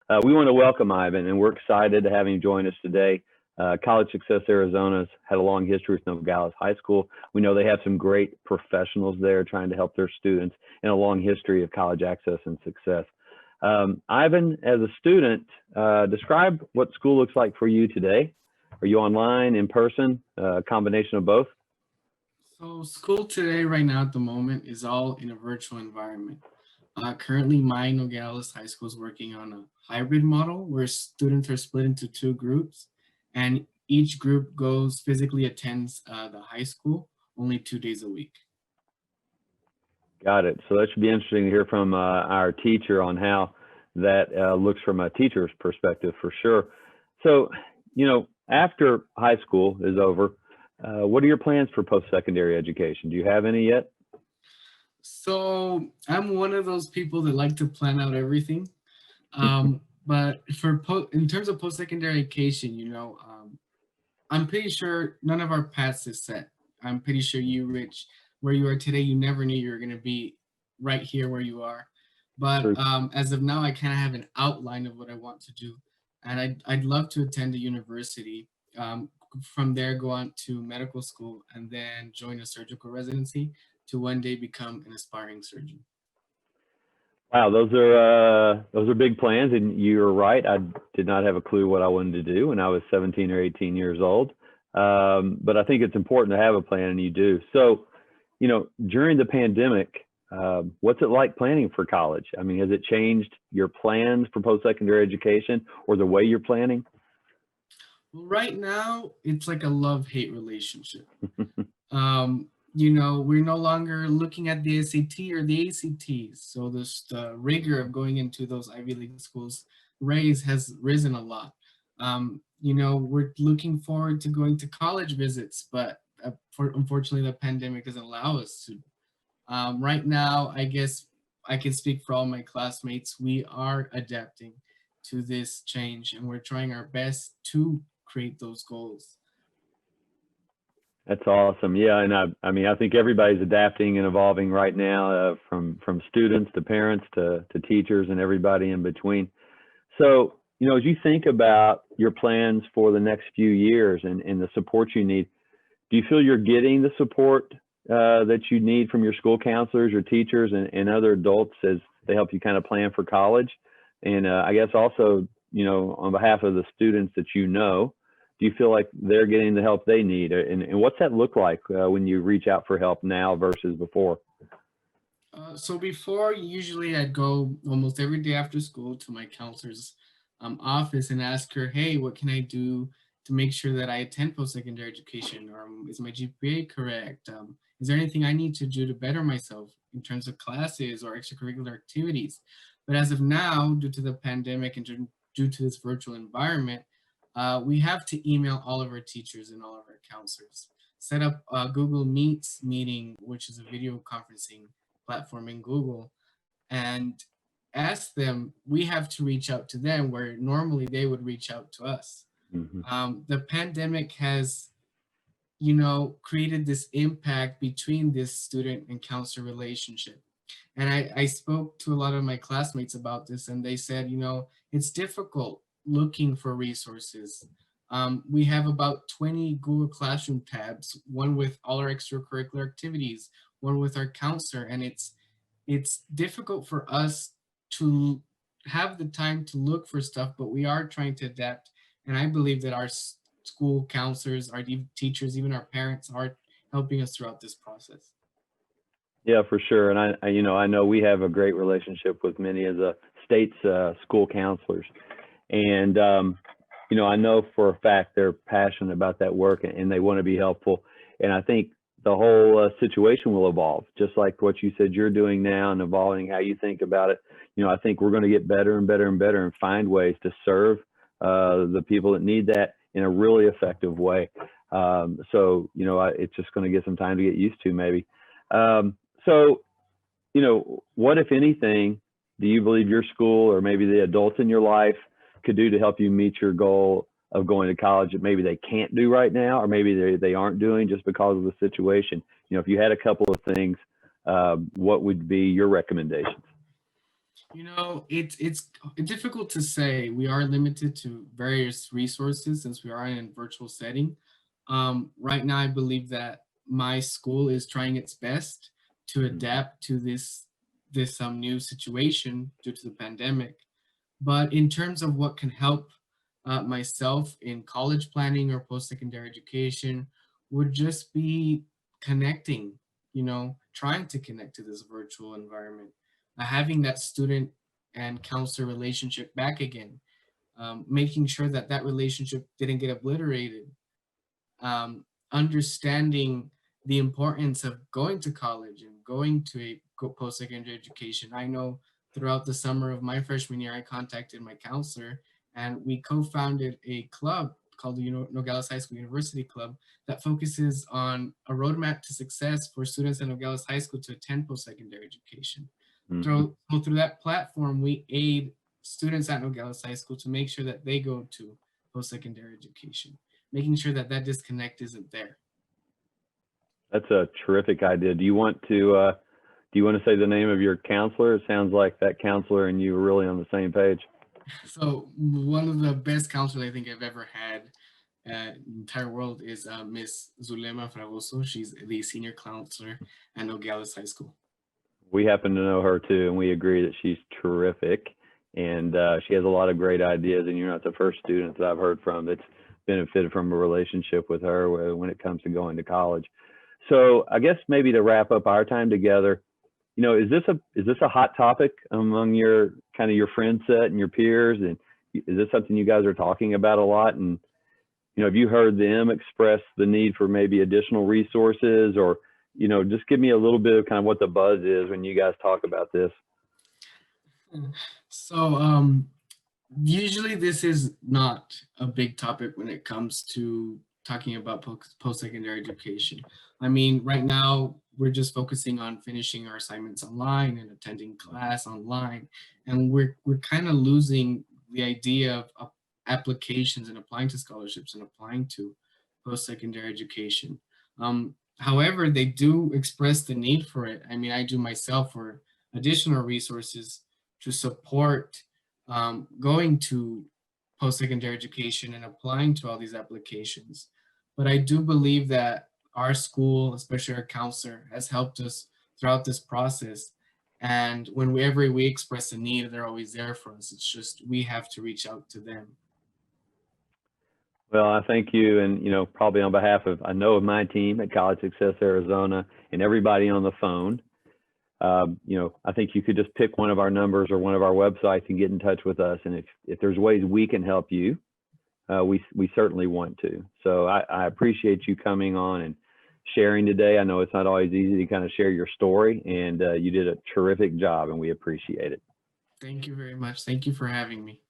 We want to welcome Ivan, and we're excited to have him join us today. College Success Arizona's had a long history with Nogales High School. We know they have some great professionals there trying to help their students, and a long history of college access and success. Ivan, as a student, describe what school looks like for you today. Are you online, in person, a combination of both? So school today, right now at the moment, is all in a virtual environment. Currently, my Nogales High School is working on a hybrid model where students are split into two groups, and each group goes physically attends the high school only 2 days a week. Got it. So that should be interesting to hear from our teacher on how that looks from a teacher's perspective for sure. So, after high school is over, what are your plans for post-secondary education? Do you have any yet? So I'm one of those people that like to plan out everything. But in terms of post-secondary education, I'm pretty sure none of our paths is set. I'm pretty sure you, Rich, where you are today, you never knew you were going to be right here where you are. But True. as of now, I kind of have an outline of what I want to do. And I'd love to attend a university. From there, go on to medical school and then join a surgical residency to one day become an aspiring surgeon. Wow, those are big plans, and you're right. I did not have a clue what I wanted to do when I was 17 or 18 years old. But I think it's important to have a plan, and you do. So, during the pandemic, what's it like planning for college? I mean, has it changed your plans for post-secondary education or the way you're planning? Well, right now, it's like a love-hate relationship. We're no longer looking at the SAT or the ACTs. So the rigor of going into those Ivy League schools has risen a lot. We're looking forward to going to college visits, but unfortunately, the pandemic doesn't allow us to. Right now, I guess I can speak for all my classmates. We are adapting to this change, and we're trying our best to create those goals. That's awesome. Yeah, and I mean, I think everybody's adapting and evolving right now, from students to parents to teachers and everybody in between. So, as you think about your plans for the next few years and the support you need, do you feel you're getting the support that you need from your school counselors, your teachers, and other adults as they help you kind of plan for college? And I guess also, on behalf of the students that do you feel like they're getting the help they need? And what's that look like when you reach out for help now versus before? So before, usually I'd go almost every day after school to my counselor's office and ask her, hey, what can I do to make sure that I attend post-secondary education? Or is my GPA correct? Is there anything I need to do to better myself in terms of classes or extracurricular activities? But as of now, due to the pandemic and due to this virtual environment, we have to email all of our teachers and all of our counselors, set up a Google Meets meeting, which is a video conferencing platform in Google, and ask them. We have to reach out to them where normally they would reach out to us. Hmm. The pandemic has, created this impact between this student and counselor relationship. And I spoke to a lot of my classmates about this, and they said, it's difficult looking for resources. We have about 20 Google Classroom tabs, one with all our extracurricular activities, one with our counselor, and it's difficult for us to have the time to look for stuff, but we are trying to adapt. And I believe that our school counselors, our teachers, even our parents are helping us throughout this process. Yeah, for sure. And I know we have a great relationship with many of the state's school counselors. And, I know for a fact they're passionate about that work, and they want to be helpful. And I think the whole situation will evolve, just like what you said you're doing now and evolving how you think about it. I think we're going to get better and better and better and find ways to serve the people that need that in a really effective way. It's just going to get some time to get used to maybe. So, what, if anything, do you believe your school or maybe the adults in your life could do to help you meet your goal of going to college that maybe they can't do right now, or maybe they aren't doing just because of the situation? If you had a couple of things, what would be your recommendations? You know, it's difficult to say. We are limited to various resources since we are in a virtual setting. Right now, I believe that my school is trying its best to Mhm. adapt to this new situation due to the pandemic. But in terms of what can help myself in college planning or post-secondary education, would just be connecting, trying to connect to this virtual environment, having that student and counselor relationship back again, making sure that that relationship didn't get obliterated, understanding the importance of going to college and going to a post-secondary education. I know throughout the summer of my freshman year, I contacted my counselor and we co-founded a club called the Nogales High School University Club that focuses on a roadmap to success for students at Nogales High School to attend post-secondary education. Mhm. Through that platform, we aid students at Nogales High School to make sure that they go to post-secondary education, making sure that that disconnect isn't there. That's a terrific idea. Do you want to say the name of your counselor? It sounds like that counselor and you are really on the same page. So one of the best counselors I think I've ever had in the entire world is Miss Zulema Fragoso. She's the senior counselor at Nogales High School. We happen to know her too, and we agree that she's terrific, and she has a lot of great ideas. And you're not the first student that I've heard from that's benefited from a relationship with her when it comes to going to college. So I guess maybe to wrap up our time together, is this a hot topic among your kind of your friend set and your peers? And is this something you guys are talking about a lot? And have you heard them express the need for maybe additional resources, or just give me a little bit of kind of what the buzz is when you guys talk about this? So usually this is not a big topic when it comes to talking about post-secondary education. I mean, right now we're just focusing on finishing our assignments online and attending class online, and we're kind of losing the idea of applications and applying to scholarships and applying to post-secondary education. However, they do express the need for it. I mean, I do myself for additional resources to support going to post-secondary education and applying to all these applications. But I do believe that our school, especially our counselor, has helped us throughout this process. And whenever we express a need, they're always there for us. It's just we have to reach out to them. Well, I thank you, and probably on behalf of of my team at College Success Arizona and everybody on the phone. I think you could just pick one of our numbers or one of our websites and get in touch with us. And if there's ways we can help you, we certainly want to. So I appreciate you coming on and sharing today. I know it's not always easy to kind of share your story, and you did a terrific job, and we appreciate it. Thank you very much. Thank you for having me.